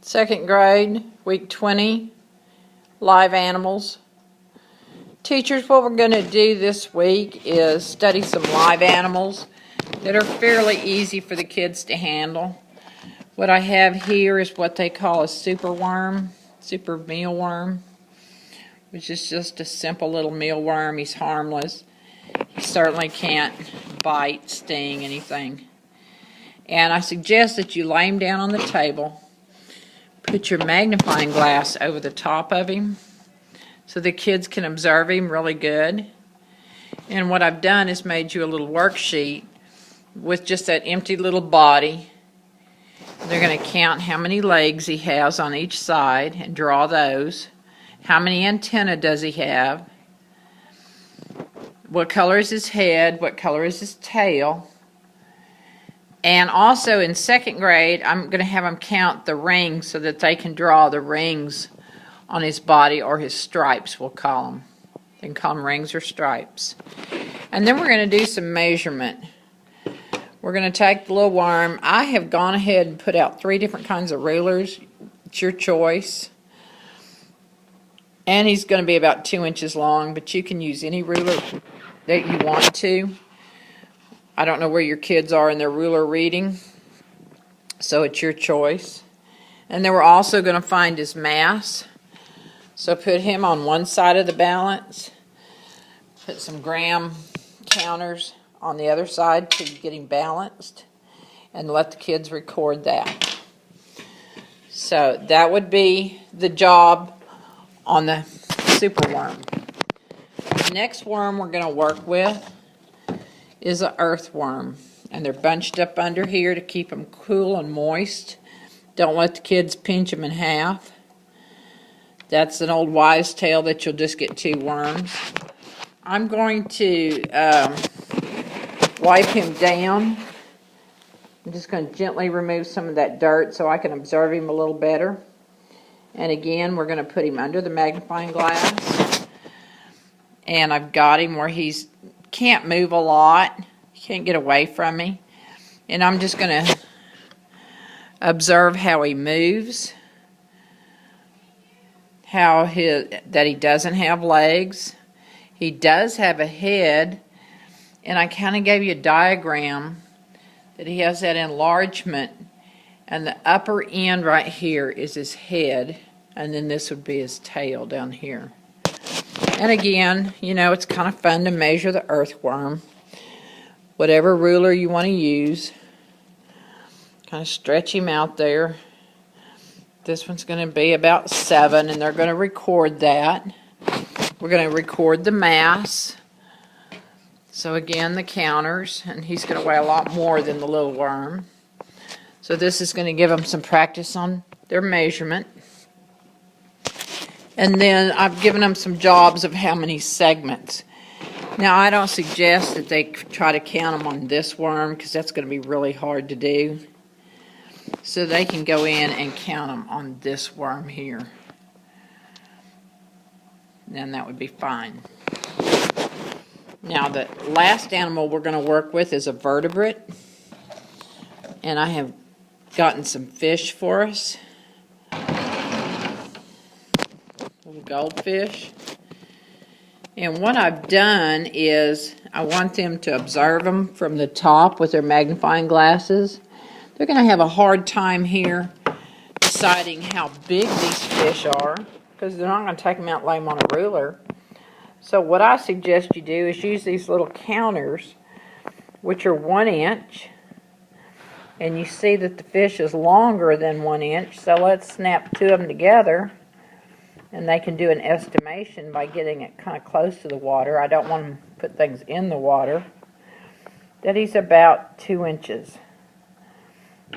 Second grade, week 20, live animals. Teachers, what we're going to do this week is study some live animals that are fairly easy for the kids to handle. What I have here is what they call a super mealworm, which is just a simple little mealworm. He's harmless. He certainly can't bite, sting, anything. And I suggest that you lay him down on the table. Put your magnifying glass over the top of him so the kids can observe him really good. And what I've done is made you a little worksheet with just that empty little body. They're going to count how many legs he has on each side and draw those. How many antennae does he have? What color is his head? What color is his tail? And also in second grade, I'm going to have them count the rings so that they can draw the rings on his body, or his stripes, we'll call them. They can call them rings or stripes. And then we're going to do some measurement. We're going to take the little worm. I have gone ahead and put out 3 different kinds of rulers. It's your choice. And he's going to be about 2 inches long, but you can use any ruler that you want to. I don't know where your kids are in their ruler reading, so it's your choice. And then we're also going to find his mass. So put him on one side of the balance. Put some gram counters on the other side to get him balanced. And let the kids record that. So that would be the job on the super worm. The next worm we're going to work with is an earthworm, and they're bunched up under here to keep them cool and moist. Don't let the kids pinch them in half. That's an old wives' tale that you'll just get 2 worms. I'm going to wipe him down. I'm just going to gently remove some of that dirt so I can observe him a little better. And again, we're going to put him under the magnifying glass. And I've got him where he's can't move a lot. He can't get away from me. And I'm just going to observe how he moves. That he doesn't have legs. He does have a head. And I kind of gave you a diagram that he has that enlargement. And the upper end right here is his head. And then this would be his tail down here. And again, you know, it's kind of fun to measure the earthworm. Whatever ruler you want to use. Kind of stretch him out there. This one's going to be about 7, and they're going to record that. We're going to record the mass. So again, the counters, and he's going to weigh a lot more than the little worm. So this is going to give them some practice on their measurement. And then I've given them some jobs of how many segments. Now, I don't suggest that they try to count them on this worm because that's going to be really hard to do. So they can go in and count them on this worm here. And that would be fine. Now, the last animal we're going to work with is a vertebrate. And I have gotten some fish for us. Little goldfish. And what I've done is I want them to observe them from the top with their magnifying glasses. They're going to have a hard time here deciding how big these fish are because they're not going to take them out and lay them on a ruler. So what I suggest you do is use these little counters, which are 1 inch. And you see that the fish is longer than 1 inch, so let's snap 2 of them together. And they can do an estimation by getting it kind of close to the water. I don't want to put things in the water. That he's about 2 inches.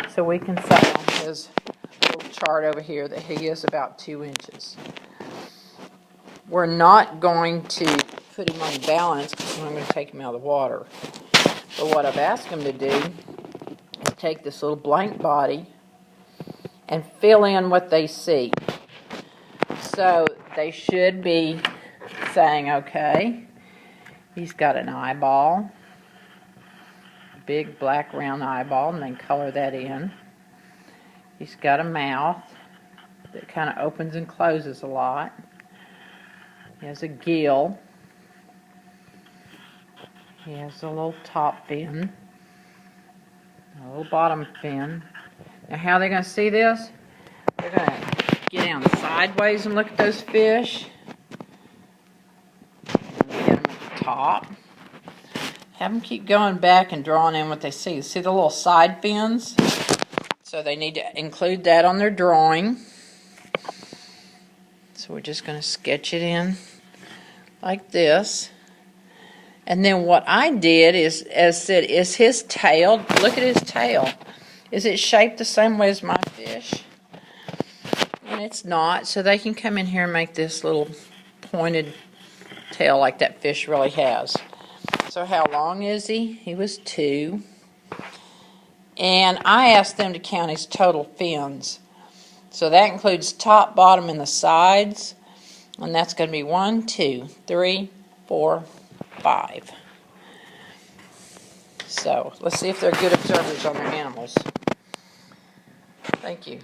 So we can say on his little chart over here that he is about 2 inches. We're not going to put him on balance because I'm going to take him out of the water. But what I've asked him to do is take this little blank body and fill in what they see. So they should be saying, okay, he's got an eyeball, big black round eyeball, and then color that in. He's got a mouth, that kind of opens and closes a lot. He has a gill. He has a little top fin, a little bottom fin. Now how they're going to see this? They're going to get down sideways and look at those fish. And get them at the top. Have them keep going back and drawing in what they see. See the little side fins? So they need to include that on their drawing. So we're just going to sketch it in like this. And then what I did is, as said, is his tail. Look at his tail. Is it shaped the same way as my fish? And it's not. So they can come in here and make this little pointed tail like that fish really has. So how long is he? He was 2. And I asked them to count his total fins. So that includes top, bottom, and the sides. And that's going to be 1, 2, 3, 4, 5. So let's see if they're good observers on their animals. Thank you.